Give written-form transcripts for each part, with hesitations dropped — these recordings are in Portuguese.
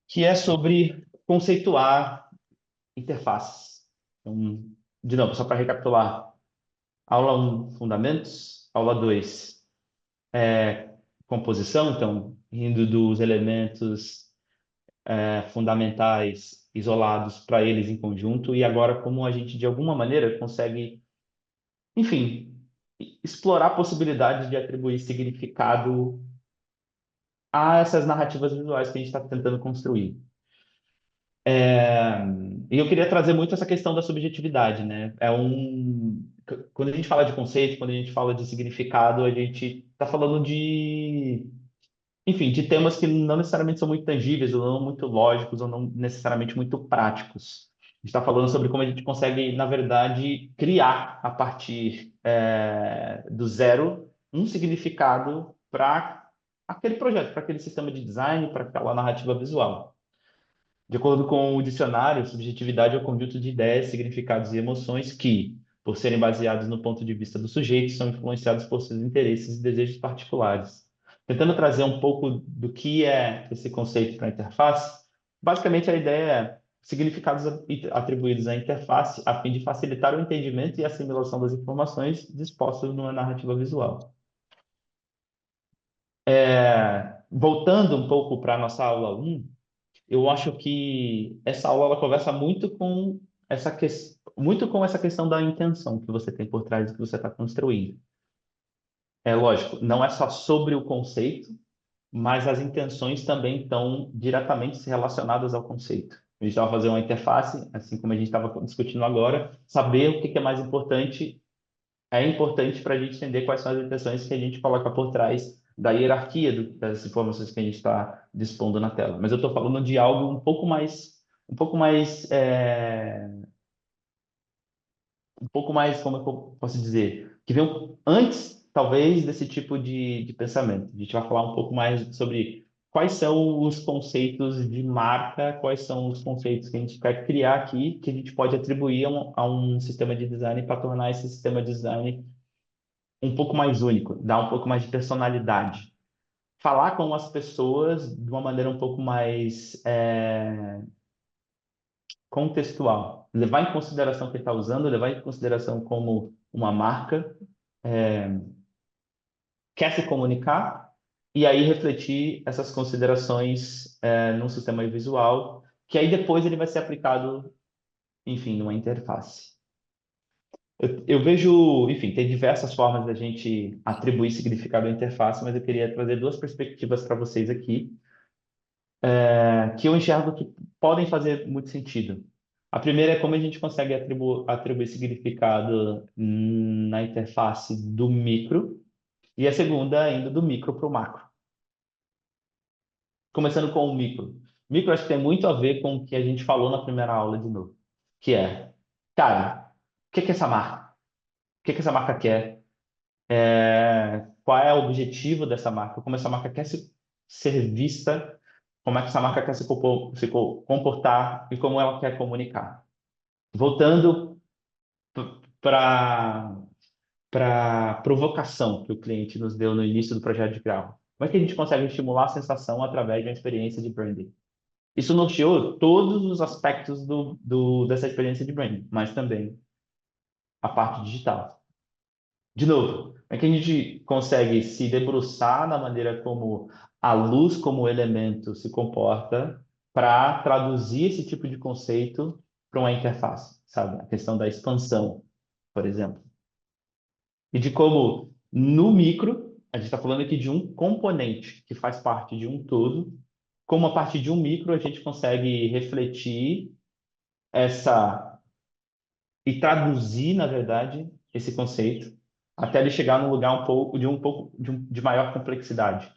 que é sobre conceituar interfaces. Então, de novo, só para recapitular, aula um fundamentos, aula 2 composição, então, indo dos elementos fundamentais isolados para eles em conjunto, e agora como a gente, de alguma maneira, consegue, enfim, explorar possibilidades de atribuir significado a essas narrativas visuais que a gente está tentando construir. E eu queria trazer muito essa questão da subjetividade, né? Quando a gente fala de conceito, quando a gente fala de significado, a gente está falando enfim, de temas que não necessariamente são muito tangíveis, ou não muito lógicos, ou não necessariamente muito práticos. A gente está falando sobre como a gente consegue, na verdade, criar a partir do zero um significado para aquele projeto, para aquele sistema de design, para aquela narrativa visual. De acordo com o dicionário, subjetividade é o conjunto de ideias, significados e emoções que, por serem baseados no ponto de vista do sujeito, são influenciados por seus interesses e desejos particulares. Tentando trazer um pouco do que é esse conceito para a interface, basicamente a ideia é significados atribuídos à interface a fim de facilitar o entendimento e assimilação das informações dispostas numa narrativa visual. Voltando um pouco para a nossa aula um, eu acho que essa aula ela conversa muito com muito com essa questão da intenção que você tem por trás do que você está construindo. É lógico, não é só sobre o conceito, mas as intenções também estão diretamente relacionadas ao conceito. A gente estava fazendo uma interface, assim como a gente estava discutindo agora, saber o que é mais importante é importante para a gente entender quais são as intenções que a gente coloca por trás da hierarquia das informações que a gente está dispondo na tela. Mas eu estou falando de algo um pouco mais, como eu posso dizer, que vem antes, talvez, desse tipo de pensamento. A gente vai falar um pouco mais sobre quais são os conceitos de marca, quais são os conceitos que a gente quer criar aqui, que a gente pode atribuir a um sistema de design para tornar esse sistema de design um pouco mais único, dar um pouco mais de personalidade. Falar com as pessoas de uma maneira um pouco mais contextual. Levar em consideração o que está usando, levar em consideração como uma marca quer se comunicar e aí refletir essas considerações num sistema visual, que aí depois ele vai ser aplicado, enfim, numa interface. Eu vejo, enfim, tem diversas formas da gente atribuir significado à interface, mas eu queria trazer duas perspectivas para vocês aqui, que eu enxergo que podem fazer muito sentido. A primeira é como a gente consegue atribuir significado na interface do micro, e a segunda indo do micro para o macro. Começando com o micro. Micro acho que tem muito a ver com o que a gente falou na primeira aula de novo, que é, cara, o que é essa marca? O que é essa marca quer? Qual é o objetivo dessa marca, como essa marca quer ser vista, como é que essa marca quer comportar e como ela quer comunicar. Voltando para a provocação que o cliente nos deu no início do projeto de grau. Como é que a gente consegue estimular a sensação através de uma experiência de branding? Isso norteou todos os aspectos dessa experiência de branding, mas também a parte digital. De novo, é que a gente consegue se debruçar na maneira como a luz como elemento se comporta para traduzir esse tipo de conceito para uma interface, sabe? A questão da expansão, por exemplo. E de como no micro, a gente está falando aqui de um componente que faz parte de um todo, como a partir de um micro a gente consegue refletir essa e traduzir, na verdade, esse conceito até ele chegar num lugar de maior complexidade.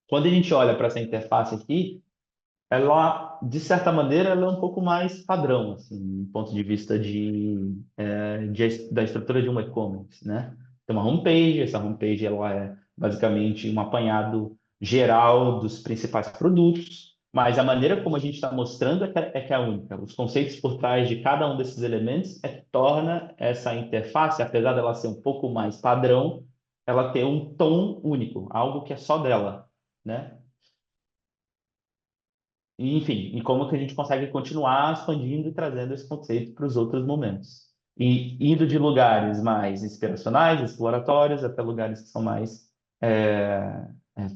Quando a gente olha para essa interface aqui, ela, de certa maneira, ela é um pouco mais padrão, assim, do ponto de vista da estrutura de um e-commerce, né? Tem uma homepage, essa homepage ela é basicamente um apanhado geral dos principais produtos, mas a maneira como a gente está mostrando é que é única. Os conceitos por trás de cada um desses elementos é que torna essa interface, apesar dela ser um pouco mais padrão, ela ter um tom único, algo que é só dela, né? enfim, e como que a gente consegue continuar expandindo e trazendo esse conceito para os outros momentos. E indo de lugares mais inspiracionais, exploratórios, até lugares que são mais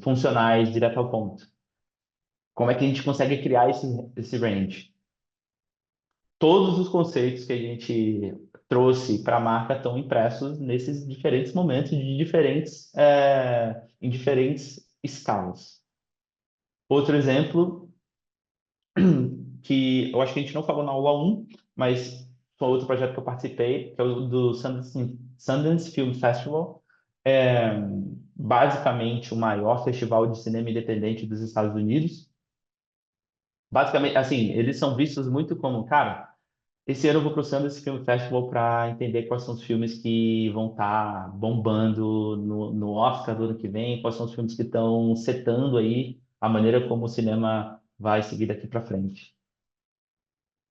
funcionais, direto ao ponto. Como é que a gente consegue criar esse range? Todos os conceitos que a gente trouxe para a marca estão impressos nesses diferentes momentos em diferentes escalas. Outro exemplo que eu acho que a gente não falou na aula um, mas foi outro projeto que eu participei, que é o do Sundance Film Festival. É basicamente o maior festival de cinema independente dos Estados Unidos. Basicamente, assim, eles são vistos muito como, cara, esse ano eu vou para o Sundance Film Festival para entender quais são os filmes que vão estar bombando no Oscar do ano que vem, quais são os filmes que estão setando aí a maneira como o cinema vai seguir daqui para frente.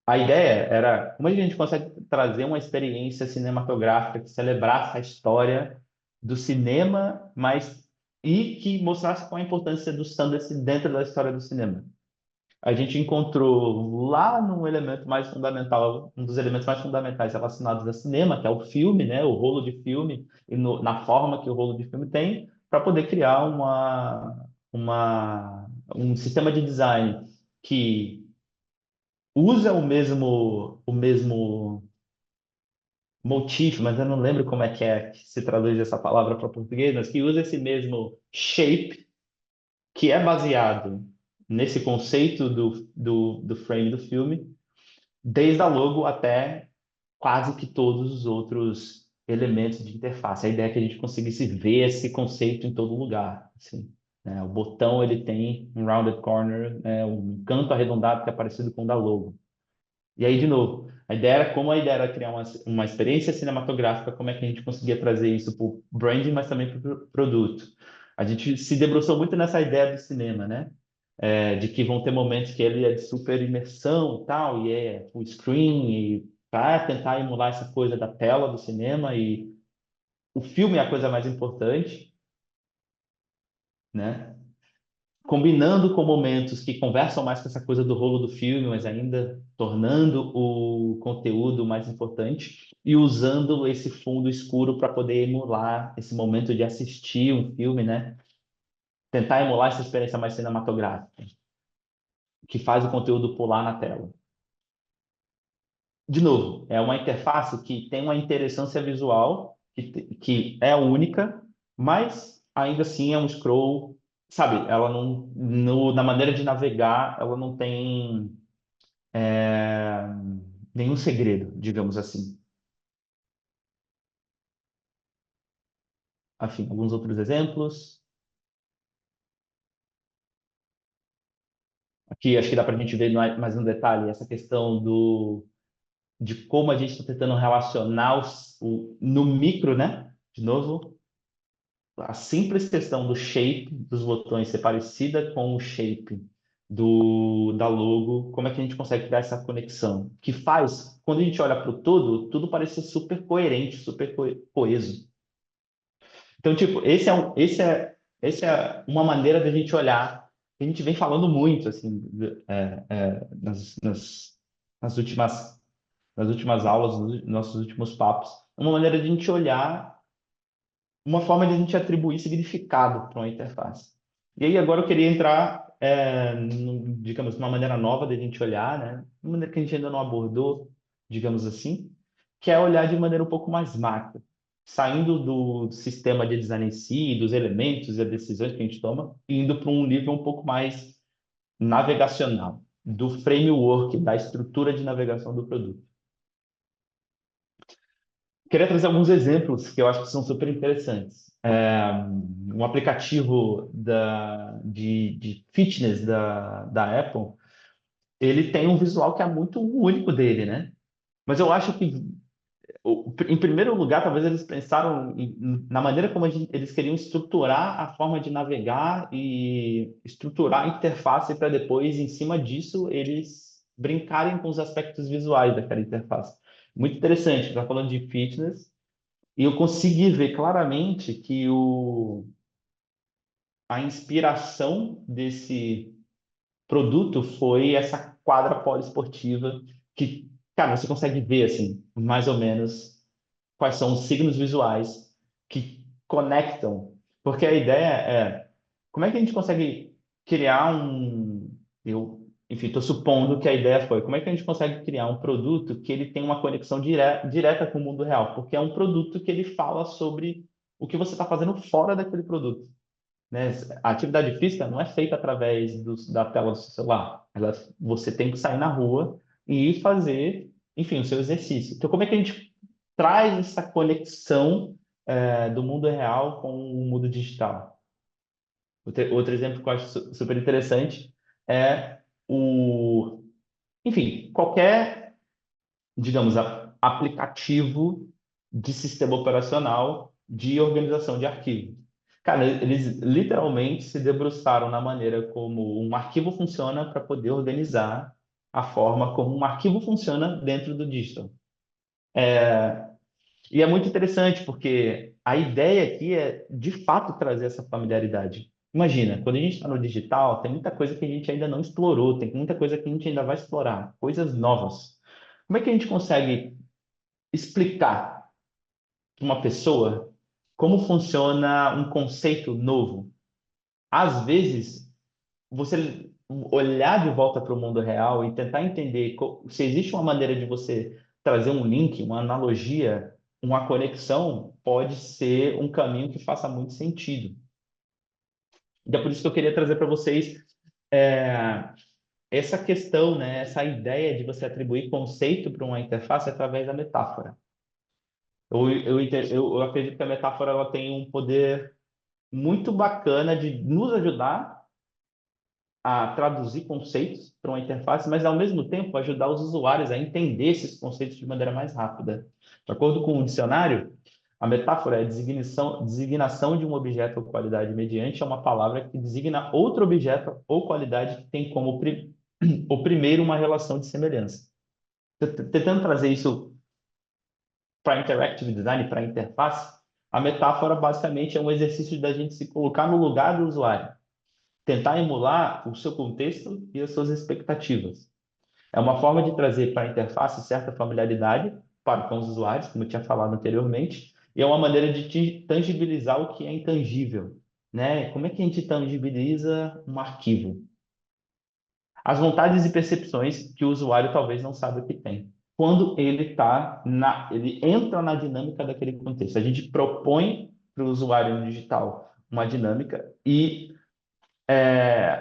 A ideia era como a gente consegue trazer uma experiência cinematográfica que celebrasse a história do cinema, mas e que mostrasse qual a importância do Sundance dentro da história do cinema. A gente encontrou lá num elemento mais fundamental, um dos elementos mais fundamentais relacionados ao cinema, que é o filme, né, o rolo de filme, e na forma que o rolo de filme tem, para poder criar um sistema de design que usa o mesmo motif, mas eu não lembro como é que se traduz essa palavra para português, mas que usa esse mesmo shape, que é baseado nesse conceito do frame do filme, desde a logo até quase que todos os outros elementos de interface. A ideia é que a gente conseguisse ver esse conceito em todo lugar. Assim, né? O botão ele tem um rounded corner, né? Um canto arredondado que é parecido com o da logo. E aí, de novo, a ideia era criar uma experiência cinematográfica, como é que a gente conseguia trazer isso para o branding, mas também para o produto. A gente se debruçou muito nessa ideia do cinema, né? De que vão ter momentos que ele é de super imersão e tal, e é full screen, e para tentar emular essa coisa da tela do cinema, e o filme é a coisa mais importante, né? Combinando com momentos que conversam mais com essa coisa do rolo do filme, mas ainda tornando o conteúdo mais importante e usando esse fundo escuro para poder emular esse momento de assistir um filme, né? Tentar emular essa experiência mais cinematográfica, que faz o conteúdo pular na tela. De novo, é uma interface que tem uma interessância visual que é única, mas ainda assim é um scroll, sabe? Ela não, na maneira de navegar, ela não tem é, nenhum segredo, digamos assim. Enfim, alguns outros exemplos. Aqui acho que dá para a gente ver mais um detalhe, essa questão de como a gente está tentando relacionar no micro, né? De novo, a simples questão do shape dos botões ser parecida com o shape da logo, como é que a gente consegue criar essa conexão? Que faz, quando a gente olha para o todo, tudo parece super coerente, super coeso. Então, tipo, esse é uma maneira da gente olhar, que a gente vem falando muito, assim, nas últimas, nas últimas aulas, nos nossos últimos papos, uma maneira de a gente olhar uma forma de a gente atribuir significado para uma interface. E aí agora eu queria entrar, digamos, numa maneira nova de a gente olhar, né? Uma maneira que a gente ainda não abordou, digamos assim, que é olhar de maneira um pouco mais macro, saindo do sistema de design em si, dos elementos e as decisões que a gente toma, e indo para um nível um pouco mais navegacional, do framework, da estrutura de navegação do produto. Queria trazer alguns exemplos que eu acho que são super interessantes. Um aplicativo de fitness da Apple, ele tem um visual que é muito único dele, né? Mas eu acho que, em primeiro lugar, talvez eles pensaram na maneira como eles queriam estruturar a forma de navegar e estruturar a interface para depois, em cima disso, eles brincarem com os aspectos visuais daquela interface. Muito interessante, está falando de fitness, e eu consegui ver claramente que a inspiração produto foi essa quadra poliesportiva que, cara, você consegue ver, assim, mais ou menos quais são os signos visuais que conectam. Porque a ideia é, como é que a gente consegue criar enfim, estou supondo que a ideia foi, como é que a gente consegue criar um produto que ele tem uma conexão direta com o mundo real? Porque é um produto que ele fala sobre o que você está fazendo fora daquele produto, né? A atividade física não é feita através da tela do seu celular. Você tem que sair na rua e fazer, enfim, o seu exercício. Então, como é que a gente traz essa conexão do mundo real com o mundo digital? Outro exemplo que eu acho super interessante é enfim, qualquer, digamos, aplicativo de sistema operacional de organização de arquivo. Cara, eles literalmente se debruçaram na maneira como um arquivo funciona para poder organizar a forma como um arquivo funciona dentro do digital. E é muito interessante porque a ideia aqui é, de fato, trazer essa familiaridade. Imagina, quando a gente está no digital, tem muita coisa que a gente ainda não explorou, tem muita coisa que a gente ainda vai explorar, coisas novas. Como é que a gente consegue explicar para uma pessoa como funciona um conceito novo? Às vezes, você olhar de volta para o mundo real e tentar entender se existe uma maneira de você trazer um link, uma analogia, uma conexão, pode ser um caminho que faça muito sentido. Então, por isso que eu queria trazer para vocês é, essa questão, né, essa ideia de você atribuir conceito para uma interface através da metáfora. Eu acredito que a metáfora ela tem um poder muito bacana de nos ajudar a traduzir conceitos para uma interface, mas ao mesmo tempo ajudar os usuários a entender esses conceitos de maneira mais rápida. De acordo com o dicionário, a metáfora é a designação de um objeto ou qualidade mediante uma palavra que designa outro objeto ou qualidade que tem como o primeiro uma relação de semelhança. Tentando trazer isso para interactive design, para interface, a metáfora basicamente é um exercício da gente se colocar no lugar do usuário, tentar emular o seu contexto e as suas expectativas. É uma forma de trazer para a interface certa familiaridade para com os usuários, como eu tinha falado anteriormente, e é uma maneira de tangibilizar o que é intangível, né? Como é que a gente tangibiliza um arquivo? As vontades e percepções que o usuário talvez não saiba que tem. Quando ele entra na dinâmica daquele contexto, a gente propõe para o usuário no digital uma dinâmica e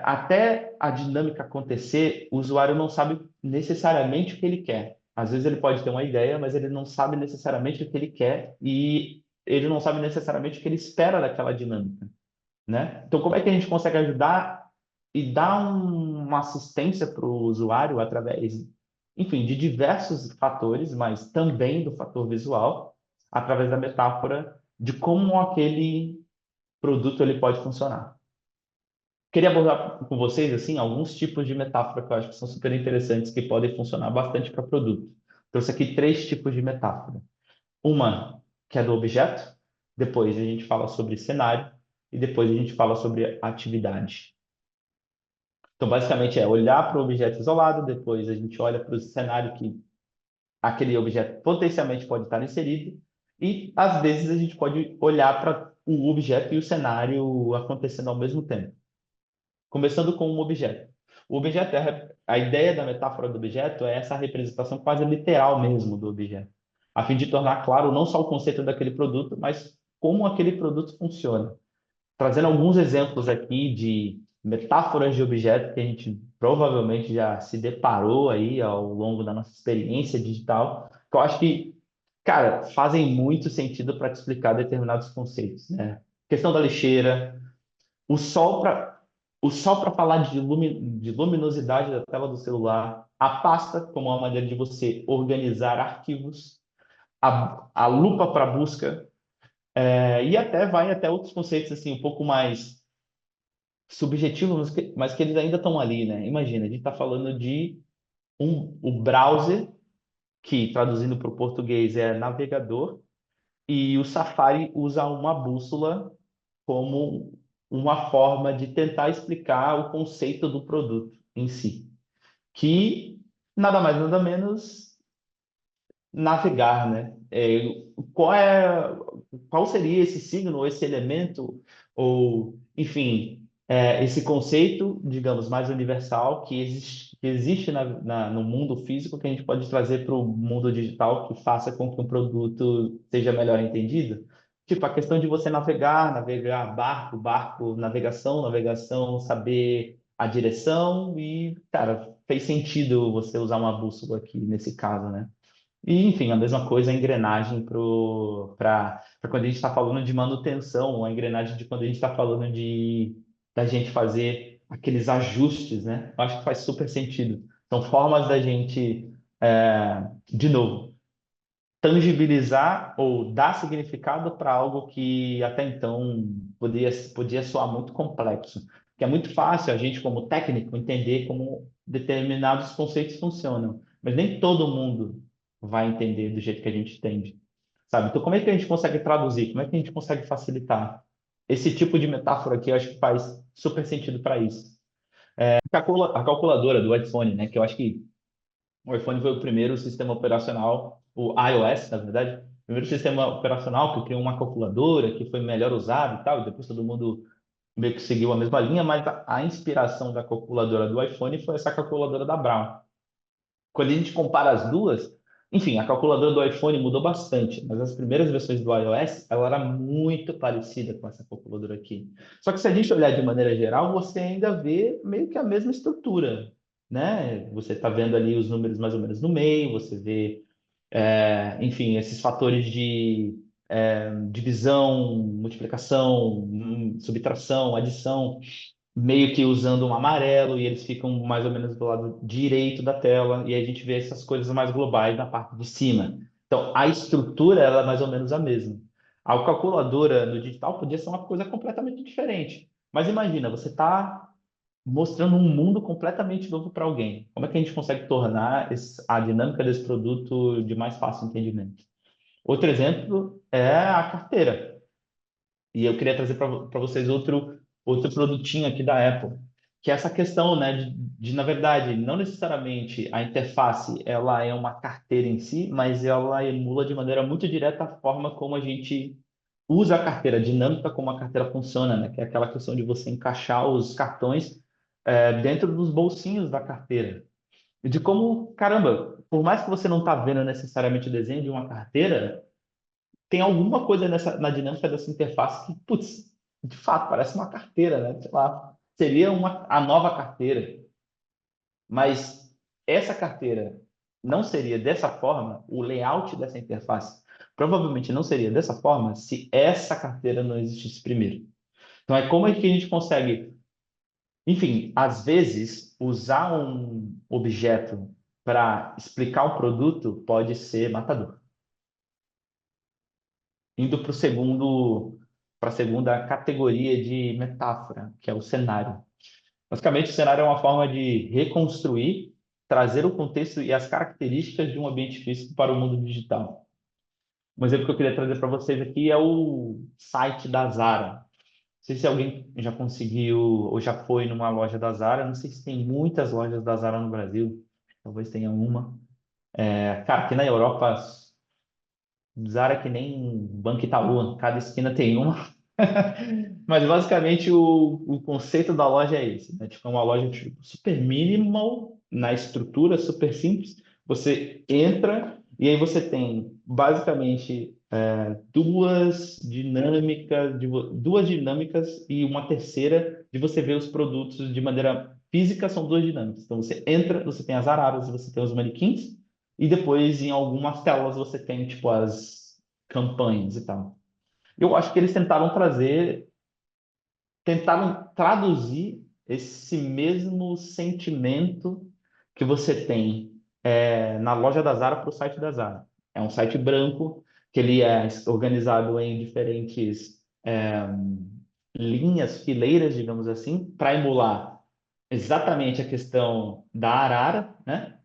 até a dinâmica acontecer, o usuário não sabe necessariamente o que ele quer. Às vezes ele pode ter uma ideia, mas ele não sabe necessariamente o que ele quer e ele não sabe necessariamente o que ele espera daquela dinâmica, né? Então, como é que a gente consegue ajudar e dar uma assistência para o usuário através, enfim, de diversos fatores, mas também do fator visual, através da metáfora de como aquele produto ele pode funcionar. Queria abordar com vocês assim alguns tipos de metáfora que eu acho que são super interessantes que podem funcionar bastante para produto. Trouxe aqui três tipos de metáfora. Uma que é do objeto, depois a gente fala sobre cenário e depois a gente fala sobre atividade. Então, basicamente é olhar para o objeto isolado, depois a gente olha para o cenário que aquele objeto potencialmente pode estar inserido e às vezes a gente pode olhar para o objeto e o cenário acontecendo ao mesmo tempo. Começando com um objeto. O objeto a ideia da metáfora do objeto é essa representação quase literal mesmo do objeto, a fim de tornar claro não só o conceito daquele produto, mas como aquele produto funciona. Trazendo alguns exemplos aqui de metáforas de objeto que a gente provavelmente já se deparou aí ao longo da nossa experiência digital, que eu acho que, cara, fazem muito sentido para te explicar determinados conceitos, né? Questão da lixeira, o sol para falar de luminosidade da tela do celular, a pasta como uma maneira de você organizar arquivos, a lupa para busca, e até vai até outros conceitos assim um pouco mais subjetivos, mas que eles ainda estão ali, né? Imagina, a gente está falando de o browser, que traduzindo para o português é navegador, e o Safari usa uma bússola como uma forma de tentar explicar o conceito do produto em si, que nada mais nada menos navegar, né? Qual seria esse signo, ou esse elemento, ou, enfim, esse conceito, digamos, mais universal que existe no mundo físico que a gente pode trazer para o mundo digital que faça com que um produto seja melhor entendido? Tipo, a questão de você navegar barco, navegação, saber a direção e, cara, fez sentido você usar uma bússola aqui nesse caso, né? E, enfim, a mesma coisa a engrenagem para quando a gente está falando de manutenção, a engrenagem de quando a gente está falando da gente fazer aqueles ajustes, né? Eu acho que faz super sentido. São formas da gente, de novo, tangibilizar ou dar significado para algo que até então podia soar muito complexo. Que é muito fácil a gente, como técnico, entender como determinados conceitos funcionam, mas nem todo mundo vai entender do jeito que a gente entende, sabe? Então, como é que a gente consegue traduzir? Como é que a gente consegue facilitar? Esse tipo de metáfora aqui, eu acho que faz super sentido para isso. A calculadora do iPhone, né? Que eu acho que o iPhone foi o primeiro sistema operacional, o iOS, na verdade, o primeiro sistema operacional que criou uma calculadora, que foi melhor usado e tal, e depois todo mundo meio que seguiu a mesma linha, mas a inspiração da calculadora do iPhone foi essa calculadora da Brown. Quando a gente compara as duas, enfim, a calculadora do iPhone mudou bastante, mas as primeiras versões do iOS, ela era muito parecida com essa calculadora aqui. Só que se a gente olhar de maneira geral, você ainda vê meio que a mesma estrutura, né? Você está vendo ali os números mais ou menos no meio, você vê, enfim, esses fatores de divisão, multiplicação, subtração, adição meio que usando um amarelo, e eles ficam mais ou menos do lado direito da tela, e aí a gente vê essas coisas mais globais na parte de cima. Então, a estrutura ela é mais ou menos a mesma. A calculadora no digital podia ser uma coisa completamente diferente. Mas imagina, você está mostrando um mundo completamente novo para alguém. Como é que a gente consegue tornar a dinâmica desse produto de mais fácil entendimento? Outro exemplo é a carteira. E eu queria trazer para vocês outro produtinho aqui da Apple, que é essa questão, né, na verdade, não necessariamente a interface ela é uma carteira em si, mas ela emula de maneira muito direta a forma como a gente usa a carteira, a dinâmica como a carteira funciona, né, que é aquela questão de você encaixar os cartões dentro dos bolsinhos da carteira. E de como, caramba, por mais que você não está vendo necessariamente o desenho de uma carteira, tem alguma coisa na dinâmica dessa interface que, putz, de fato, parece uma carteira, né? Sei lá, seria a nova carteira. Mas essa carteira não seria dessa forma, o layout dessa interface provavelmente não seria dessa forma se essa carteira não existisse primeiro. Então, como é que a gente consegue, enfim, às vezes, usar um objeto para explicar um produto pode ser matador. Indo para a segunda categoria de metáfora, que é o cenário. Basicamente, o cenário é uma forma de reconstruir, trazer o contexto e as características de um ambiente físico para o mundo digital. Um exemplo que eu queria trazer para vocês aqui é o site da Zara. Não sei se alguém já conseguiu ou já foi numa loja da Zara. Não sei se tem muitas lojas da Zara no Brasil. Talvez tenha uma. Cara, aqui na Europa, Zara é que nem Banco Itaú, cada esquina tem uma. Mas basicamente o conceito da loja é esse, né? Tipo, é uma loja tipo, super minimal na estrutura, super simples. Você entra e aí você tem basicamente duas dinâmicas e uma terceira de você ver os produtos de maneira física, são duas dinâmicas. Então você entra, você tem as araras, você tem os manequins e depois em algumas telas você tem tipo as campanhas e tal. Eu acho que eles tentaram traduzir esse mesmo sentimento que você tem na loja da Zara para o site da Zara. É um site branco que ele é organizado em diferentes linhas, fileiras, digamos assim, para emular exatamente a questão da arara, né?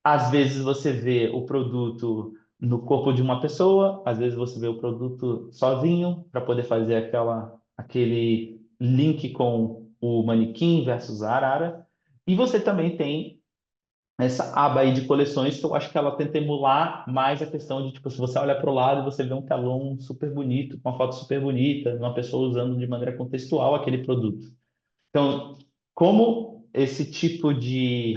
Às vezes você vê o produto no corpo de uma pessoa, às vezes você vê o produto sozinho para poder fazer aquele link com o manequim versus a arara. E você também tem essa aba aí de coleções que eu acho que ela tenta emular mais a questão de, tipo, se você olha para o lado e você vê um telão super bonito, com uma foto super bonita, uma pessoa usando de maneira contextual aquele produto. Então, como esse tipo de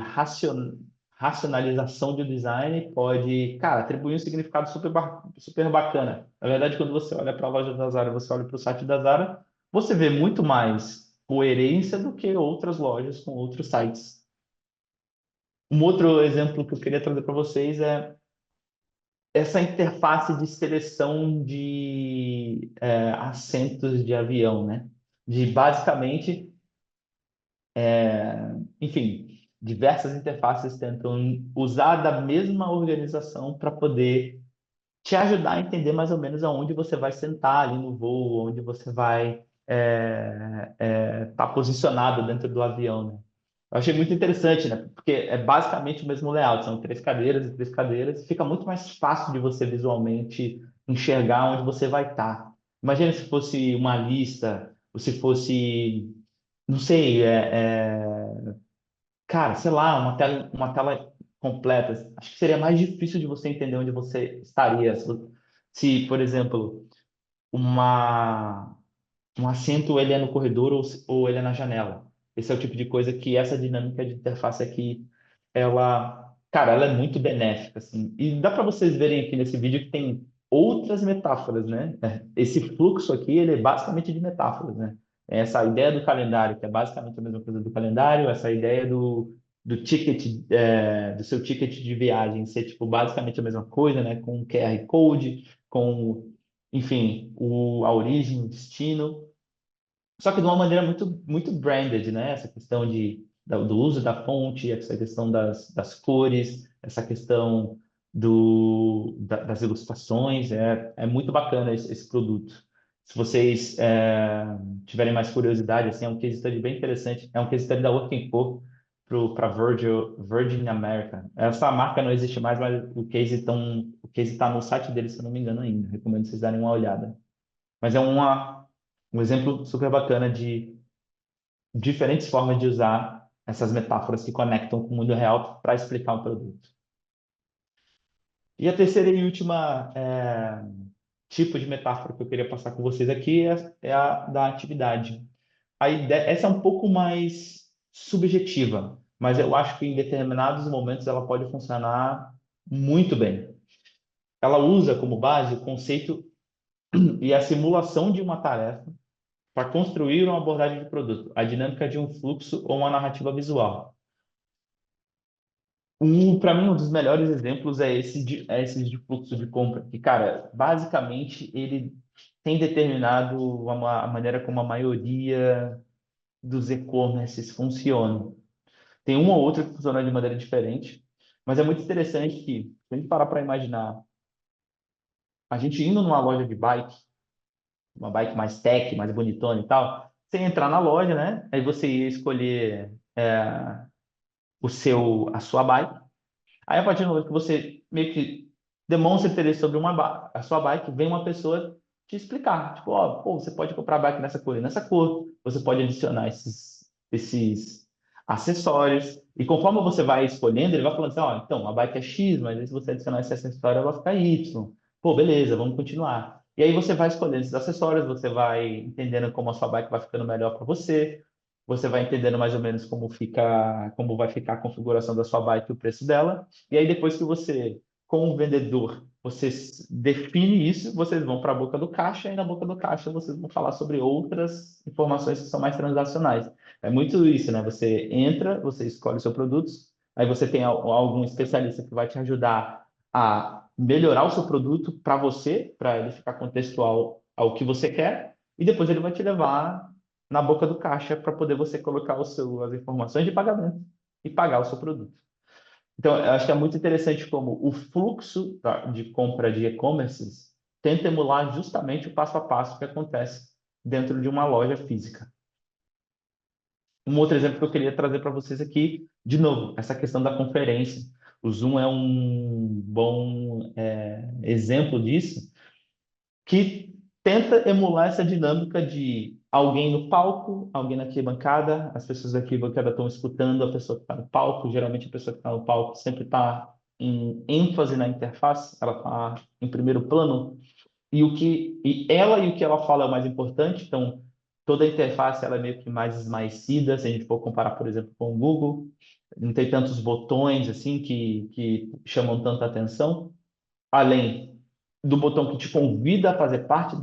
racionalização de design pode, cara, atribuir um significado super bacana. Na verdade, quando você olha para a loja da Zara, você olha para o site da Zara, você vê muito mais coerência do que outras lojas com outros sites. Um outro exemplo que eu queria trazer para vocês é essa interface de seleção de assentos de avião, né? De basicamente, enfim, diversas interfaces tentam usar da mesma organização para poder te ajudar a entender mais ou menos aonde você vai sentar ali no voo, onde você vai estar posicionado dentro do avião, né? Eu achei muito interessante, né? Porque é basicamente o mesmo layout, são três cadeiras e três cadeiras. Fica muito mais fácil de você visualmente enxergar onde você vai estar. Imagina se fosse uma lista, ou se fosse, não sei, cara, sei lá, uma tela completa. Acho que seria mais difícil de você entender onde você estaria. Se, por exemplo, uma um assento ele é no corredor ou ele é na janela. Esse é o tipo de coisa que essa dinâmica de interface aqui, ela, cara, ela é muito benéfica, assim. E dá para vocês verem aqui nesse vídeo que tem outras metáforas, né? Esse fluxo aqui, ele é basicamente de metáforas, né? Essa ideia do calendário, que é basicamente a mesma coisa do calendário, essa ideia do ticket, do seu ticket de viagem ser, tipo, basicamente a mesma coisa, né? Com o QR Code, com, enfim, a origem, o destino. Só que de uma maneira muito branded, né? Essa questão do uso da fonte, essa questão das cores, essa questão das ilustrações, é muito bacana esse produto. Se vocês tiverem mais curiosidade, assim, é um case study bem interessante, é um case study da Working Co para Virgin America. Essa marca não existe mais, mas o case está no site deles, se eu não me engano ainda. Recomendo vocês darem uma olhada. Mas é um exemplo super bacana de diferentes formas de usar essas metáforas que conectam com o mundo real para explicar um produto. E a terceira e última tipo de metáfora que eu queria passar com vocês aqui é a da atividade. Essa é um pouco mais subjetiva, mas eu acho que em determinados momentos ela pode funcionar muito bem. Ela usa como base o conceito e a simulação de uma tarefa para construir uma abordagem de produto, a dinâmica de um fluxo ou uma narrativa visual. Para mim, um dos melhores exemplos é esse de fluxo de compra, que, cara, basicamente ele tem determinado a maneira como a maioria dos e-commerces funcionam. Tem uma ou outra que funciona de maneira diferente, mas é muito interessante que, se a gente parar para imaginar, a gente indo numa loja de bike, uma bike mais tech, mais bonitona e tal, você entrar na loja, né? Aí você ia escolher a sua bike. Aí, a partir do momento que você meio que demonstra interesse sobre a sua bike, vem uma pessoa te explicar. Tipo, ó, pô, você pode comprar a bike nessa cor e nessa cor. Você pode adicionar esses acessórios. E conforme você vai escolhendo, ele vai falando assim, ó, então, a bike é X, mas aí se você adicionar esse acessório, ela vai ficar Y. Pô, beleza, vamos continuar. E aí você vai escolhendo esses acessórios, você vai entendendo como a sua bike vai ficando melhor para você. Você vai entendendo mais ou menos como vai ficar a configuração da sua bike e o preço dela. E aí, depois que você, com o vendedor, você define isso, vocês vão para a boca do caixa, e na boca do caixa vocês vão falar sobre outras informações que são mais transacionais. É muito isso, né? Você entra, você escolhe os seus produtos, aí você tem algum especialista que vai te ajudar a melhorar o seu produto para você, para ele ficar contextual ao que você quer, e depois ele vai te levar na boca do caixa para poder você colocar as informações de pagamento e pagar o seu produto. Então, eu acho que é muito interessante como o fluxo de compra de e-commerces tenta emular justamente o passo a passo que acontece dentro de uma loja física. Um outro exemplo que eu queria trazer para vocês aqui, de novo, essa questão da conferência. O Zoom é um bom exemplo disso, que tenta emular essa dinâmica de alguém no palco, alguém na arquibancada, as pessoas da arquibancada estão escutando a pessoa que está no palco, geralmente a pessoa que está no palco sempre está em ênfase na interface, ela está em primeiro plano, e o que ela fala é o mais importante, então toda a interface ela é meio que mais esmaecida, se a gente for comparar, por exemplo, com o Google, não tem tantos botões assim que chamam tanta atenção, além do botão que te convida a fazer parte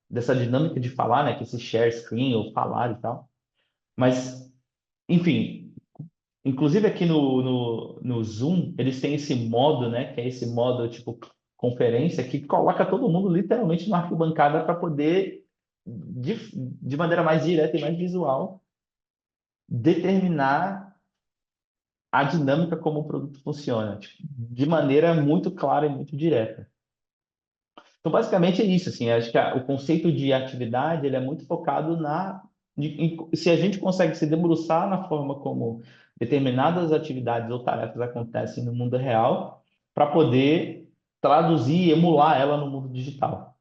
dessa dinâmica de falar, né, que é esse share screen ou falar e tal. Mas, enfim, inclusive aqui no Zoom, eles têm esse modo, né, que é esse modo tipo conferência, que coloca todo mundo literalmente na arquibancada para poder, de maneira mais direta e mais visual, determinar a dinâmica como o produto funciona, tipo, de maneira muito clara e muito direta. Então, basicamente é isso, assim, acho que o conceito de atividade, ele é muito focado se a gente consegue se debruçar na forma como determinadas atividades ou tarefas acontecem no mundo real, para poder traduzir e emular ela no mundo digital.